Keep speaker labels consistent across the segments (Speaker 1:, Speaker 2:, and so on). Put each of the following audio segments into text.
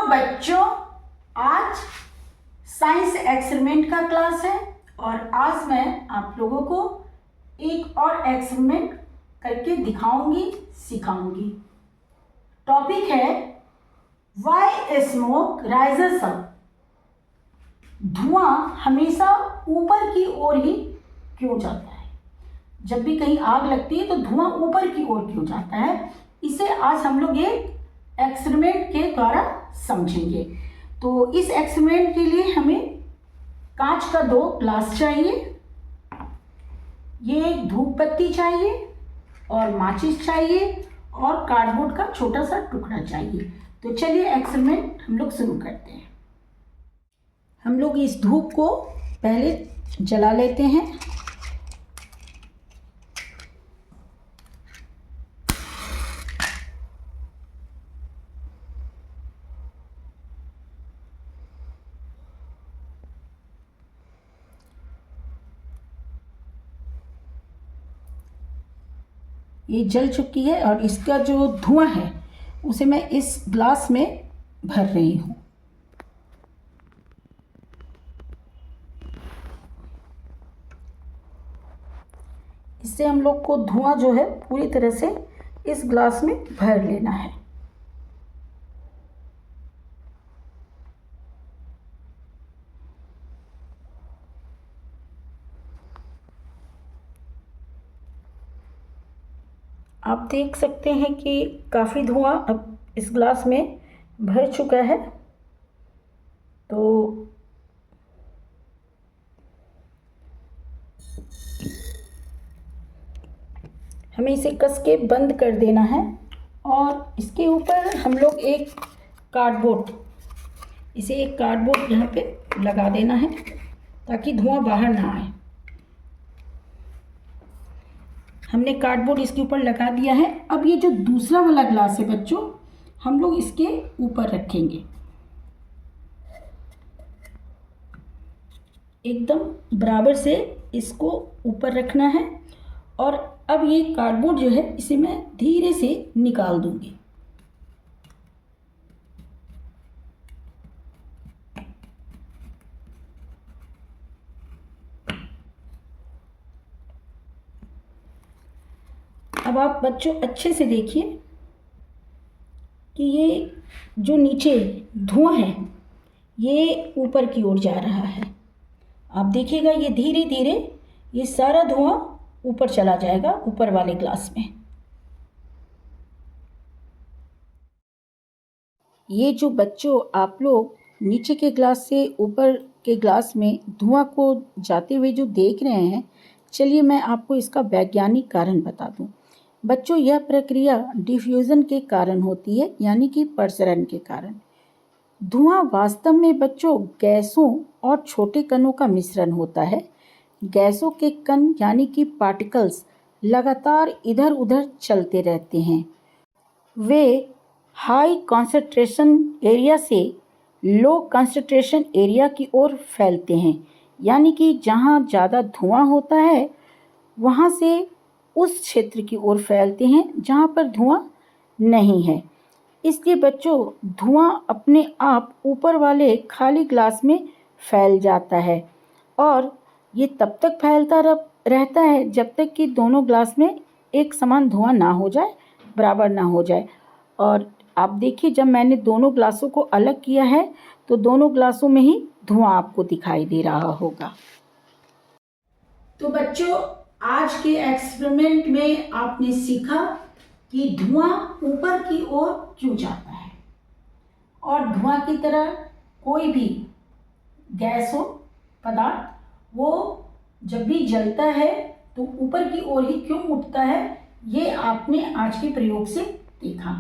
Speaker 1: बच्चों, आज science experiment का क्लास है और आज मैं आप लोगों को एक और एक्सपेरिमेंट करके दिखाऊंगी, सिखाऊंगी। टॉपिक है व्हाई स्मोक राइजेस अप। धुआं हमेशा ऊपर की ओर ही क्यों जाता है? जब भी कहीं आग लगती है तो धुआं ऊपर की ओर क्यों जाता है, इसे आज हम लोग एक एक्सपेरिमेंट के द्वारा समझेंगे। तो इस एक्सपेरिमेंट के लिए हमें कांच का 2 ग्लास चाहिए, ये एक धूप बत्ती चाहिए और माचिस चाहिए और कार्डबोर्ड का छोटा सा टुकड़ा चाहिए। तो चलिए एक्सपेरिमेंट हम लोग शुरू करते हैं। हम लोग इस धूप को पहले जला लेते हैं। ये जल चुकी है और इसका जो धुआं है उसे मैं इस ग्लास में भर रही हूँ। इससे हम लोग को धुआं जो है पूरी तरह से इस ग्लास में भर लेना है। आप देख सकते हैं कि काफ़ी धुआं अब इस ग्लास में भर चुका है। तो हमें इसे कस के बंद कर देना है और इसके ऊपर हम लोग एक कार्डबोर्ड यहाँ पे लगा देना है ताकि धुआं बाहर ना आए। हमने कार्डबोर्ड इसके ऊपर लगा दिया है। अब ये जो दूसरा वाला ग्लास है बच्चों, हम लोग इसके ऊपर रखेंगे, एकदम बराबर से इसको ऊपर रखना है। और अब ये कार्डबोर्ड जो है इसे मैं धीरे से निकाल दूंगी। अब आप बच्चों अच्छे से देखिए कि ये जो नीचे धुआं है ये ऊपर की ओर जा रहा है। आप देखिएगा ये धीरे धीरे ये सारा धुआं ऊपर चला जाएगा, ऊपर वाले ग्लास में। ये जो बच्चों आप लोग नीचे के ग्लास से ऊपर के ग्लास में धुआं को जाते हुए जो देख रहे हैं, चलिए मैं आपको इसका वैज्ञानिक कारण बता दूं। बच्चों, यह प्रक्रिया डिफ्यूज़न के कारण होती है, यानी कि प्रसरण के कारण। धुआं वास्तव में बच्चों गैसों और छोटे कणों का मिश्रण होता है। गैसों के कण यानी कि पार्टिकल्स लगातार इधर उधर चलते रहते हैं। वे हाई कंसंट्रेशन एरिया से लो कंसंट्रेशन एरिया की ओर फैलते हैं, यानी कि जहाँ ज़्यादा धुआं होता है वहाँ से उस क्षेत्र की ओर फैलते हैं जहाँ पर धुआं नहीं है। इसलिए बच्चों धुआं अपने आप ऊपर वाले खाली ग्लास में फैल जाता है और ये तब तक फैलता रहता है जब तक कि दोनों ग्लास में एक समान धुआं ना हो जाए, बराबर ना हो जाए। और आप देखिए जब मैंने दोनों ग्लासों को अलग किया है तो दोनों ग्लासों में ही धुआं आपको दिखाई दे रहा होगा। तो बच्चों आज के एक्सपेरिमेंट में आपने सीखा कि धुआं ऊपर की ओर क्यों जाता है और धुआं की तरह कोई भी गैस हो, पदार्थ, वो जब भी जलता है तो ऊपर की ओर ही क्यों उठता है, ये आपने आज के प्रयोग से देखा।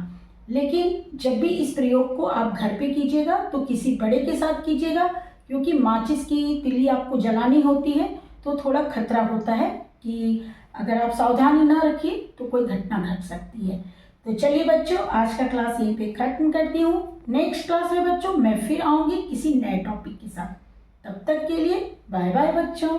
Speaker 1: लेकिन जब भी इस प्रयोग को आप घर पे कीजिएगा तो किसी बड़े के साथ कीजिएगा, क्योंकि माचिस की तिल्ली आपको जलानी होती है तो थोड़ा खतरा होता है कि अगर आप सावधानी ना रखिए तो कोई घटना घट सकती है। तो चलिए बच्चों, आज का क्लास यहीं पे खत्म करती हूँ। नेक्स्ट क्लास में बच्चों मैं फिर आऊँगी किसी नए टॉपिक के साथ। तब तक के लिए बाय बाय बच्चों।